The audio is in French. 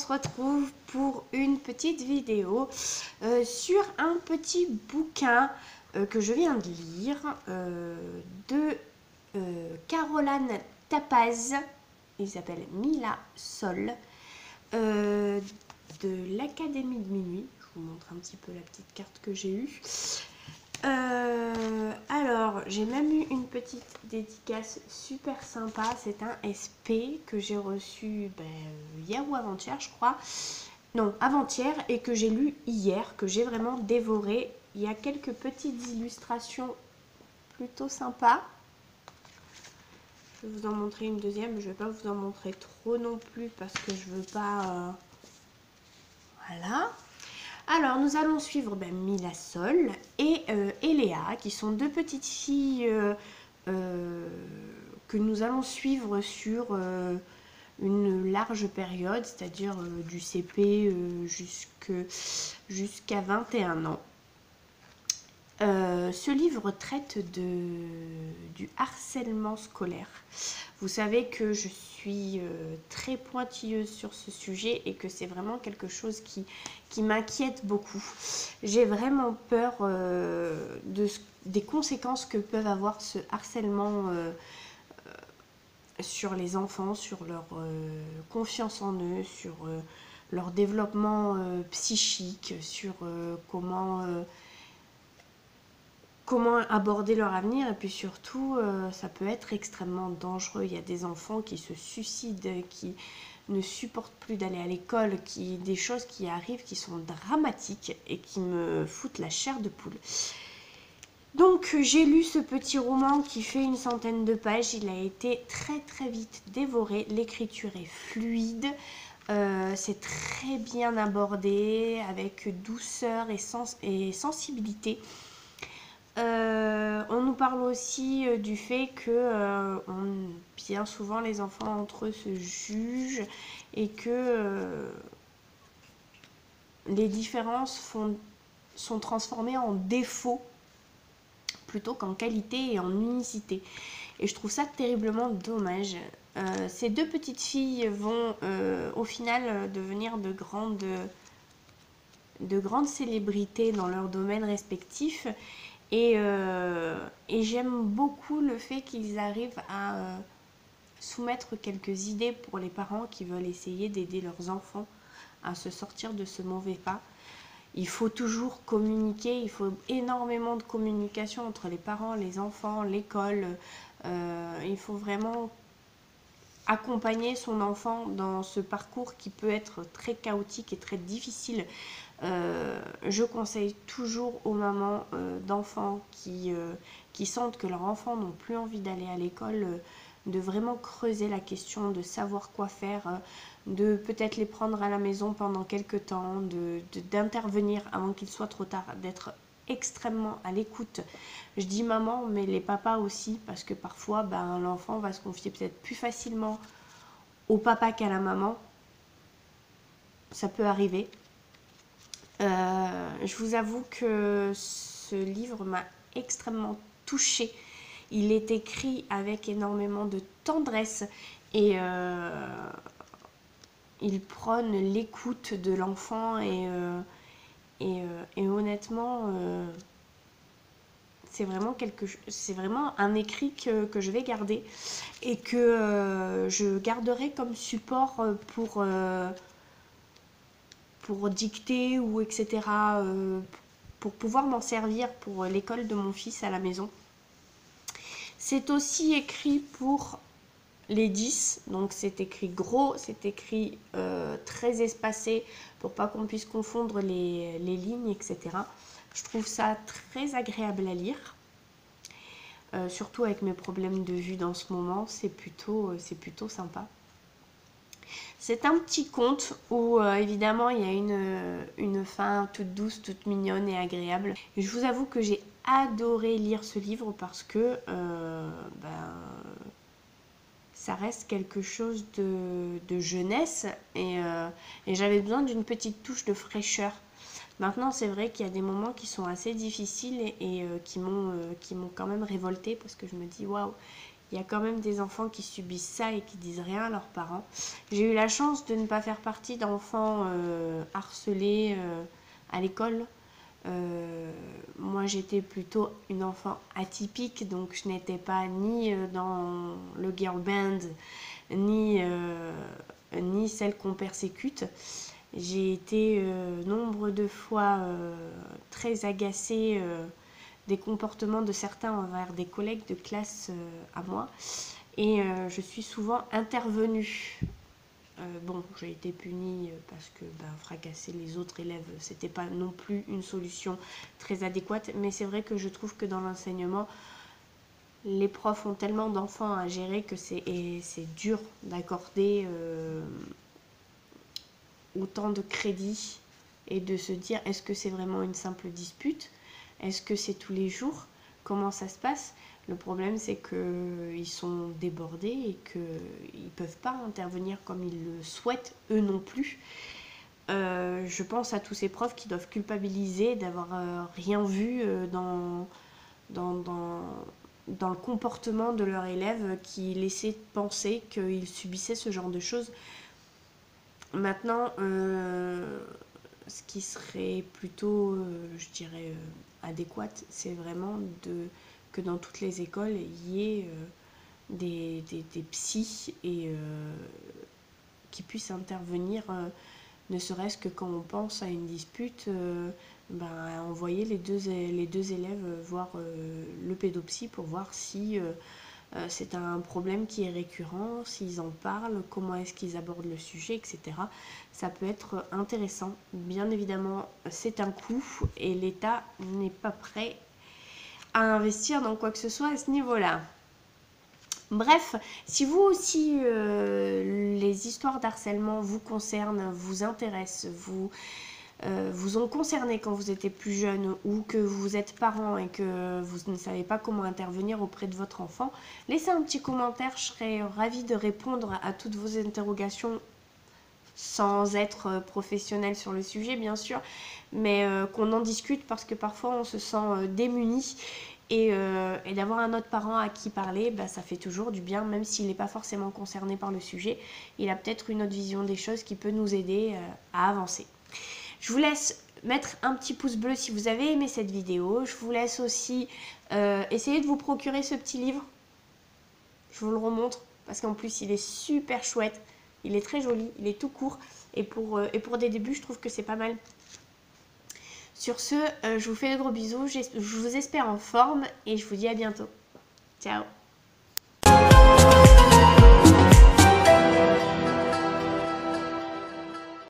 se retrouve pour une petite vidéo sur un petit bouquin que je viens de lire de Caroline Tapaz. Il s'appelle Mila Sol de l'Académie de Minuit. Je vous montre un petit peu la petite carte que j'ai eue. Alors, j'ai même eu une petite dédicace super sympa. C'est un SP que j'ai reçu hier ou avant-hier, je crois. Non, avant-hier, et que j'ai lu hier, que j'ai vraiment dévoré. Il y a quelques petites illustrations plutôt sympas. Je vais vous en montrer une deuxième, mais je ne vais pas vous en montrer trop non plus parce que je veux pas... Voilà. Alors, nous allons suivre Mila Sol et Eléa, qui sont deux petites filles que nous allons suivre sur une large période, c'est-à-dire du CP jusqu'à 21 ans. Ce livre traite du harcèlement scolaire. Vous savez que je suis très pointilleuse sur ce sujet et que c'est vraiment quelque chose qui m'inquiète beaucoup. J'ai vraiment peur des conséquences que peuvent avoir ce harcèlement sur les enfants, sur leur confiance en eux, sur leur développement psychique, sur comment aborder leur avenir, et puis surtout ça peut être extrêmement dangereux. Il y a des enfants qui se suicident, qui ne supportent plus d'aller à l'école, des choses qui arrivent qui sont dramatiques et qui me foutent la chair de poule. Donc j'ai lu ce petit roman qui fait une centaine de pages. Il a été très très vite dévoré. L'écriture est fluide, c'est très bien abordé avec douceur et sensibilité. On nous parle aussi du fait que bien souvent les enfants entre eux se jugent et que les différences sont transformées en défauts plutôt qu'en qualité et en unicité. Et je trouve ça terriblement dommage. Ces deux petites filles vont au final devenir de grandes célébrités dans leur domaine respectif. Et j'aime beaucoup le fait qu'ils arrivent à soumettre quelques idées pour les parents qui veulent essayer d'aider leurs enfants à se sortir de ce mauvais pas. Il faut toujours communiquer, il faut énormément de communication entre les parents, les enfants, l'école. Il faut vraiment accompagner son enfant dans ce parcours qui peut être très chaotique et très difficile. Je conseille toujours aux mamans d'enfants qui sentent que leurs enfants n'ont plus envie d'aller à l'école de vraiment creuser la question, de savoir quoi faire, de peut-être les prendre à la maison pendant quelques temps, d'intervenir avant qu'il soit trop tard, d'être extrêmement à l'écoute. Je dis maman, mais les papas aussi, parce que parfois l'enfant va se confier peut-être plus facilement au papa qu'à la maman. Ça peut arriver. Je vous avoue que ce livre m'a extrêmement touchée. Il est écrit avec énormément de tendresse et il prône l'écoute de l'enfant et honnêtement c'est vraiment un écrit que je vais garder et que je garderai comme support pour dicter ou etc. Pour pouvoir m'en servir pour l'école de mon fils à la maison. C'est aussi écrit pour les 10, donc c'est écrit gros, c'est écrit très espacé pour pas qu'on puisse confondre les lignes, etc. Je trouve ça très agréable à lire, surtout avec mes problèmes de vue dans ce moment, c'est plutôt sympa. C'est un petit conte où évidemment il y a une fin toute douce, toute mignonne et agréable. Et je vous avoue que j'ai adoré lire ce livre parce que ça reste quelque chose de jeunesse et j'avais besoin d'une petite touche de fraîcheur. Maintenant c'est vrai qu'il y a des moments qui sont assez difficiles et qui m'ont quand même révoltée parce que je me dis waouh, il y a quand même des enfants qui subissent ça et qui disent rien à leurs parents. J'ai eu la chance de ne pas faire partie d'enfants harcelés à l'école. Moi j'étais plutôt une enfant atypique, donc je n'étais pas ni dans le girl band, ni celle qu'on persécute. J'ai été nombre de fois très agacée des comportements de certains envers des collègues de classe à moi, et je suis souvent intervenue. Bon, j'ai été punie parce que fracasser les autres élèves, c'était pas non plus une solution très adéquate, mais c'est vrai que je trouve que dans l'enseignement, les profs ont tellement d'enfants à gérer que c'est dur d'accorder autant de crédit et de se dire est-ce que c'est vraiment une simple dispute, est-ce que c'est tous les jours, comment ça se passe. Le problème c'est qu'ils sont débordés et qu'ils ne peuvent pas intervenir comme ils le souhaitent, eux non plus. Je pense à tous ces profs qui doivent culpabiliser d'avoir rien vu dans le comportement de leur élève, qui laissait penser qu'ils subissaient ce genre de choses. Maintenant, ce qui serait plutôt, je dirais, adéquat, c'est vraiment que dans toutes les écoles, il y ait des psys et qui puissent intervenir, ne serait-ce que quand on pense à une dispute, envoyer les deux élèves voir le pédopsie pour voir si c'est un problème qui est récurrent, s'ils en parlent, comment est-ce qu'ils abordent le sujet, etc. Ça peut être intéressant. Bien évidemment, c'est un coût et l'État n'est pas prêt à investir dans quoi que ce soit à ce niveau-là. Bref, si vous aussi, les histoires d'harcèlement vous concernent, vous intéressent, vous ont concerné quand vous étiez plus jeune, ou que vous êtes parent et que vous ne savez pas comment intervenir auprès de votre enfant, laissez un petit commentaire, je serais ravie de répondre à toutes vos interrogations sans être professionnelle sur le sujet bien sûr, mais qu'on en discute parce que parfois on se sent démuni. Et d'avoir un autre parent à qui parler, ça fait toujours du bien, même s'il n'est pas forcément concerné par le sujet. Il a peut-être une autre vision des choses qui peut nous aider à avancer. Je vous laisse mettre un petit pouce bleu si vous avez aimé cette vidéo. Je vous laisse aussi essayer de vous procurer ce petit livre. Je vous le remontre parce qu'en plus il est super chouette. Il est très joli, il est tout court. Et pour des débuts, je trouve que c'est pas mal. Sur ce, je vous fais de gros bisous. Je vous espère en forme et je vous dis à bientôt. Ciao!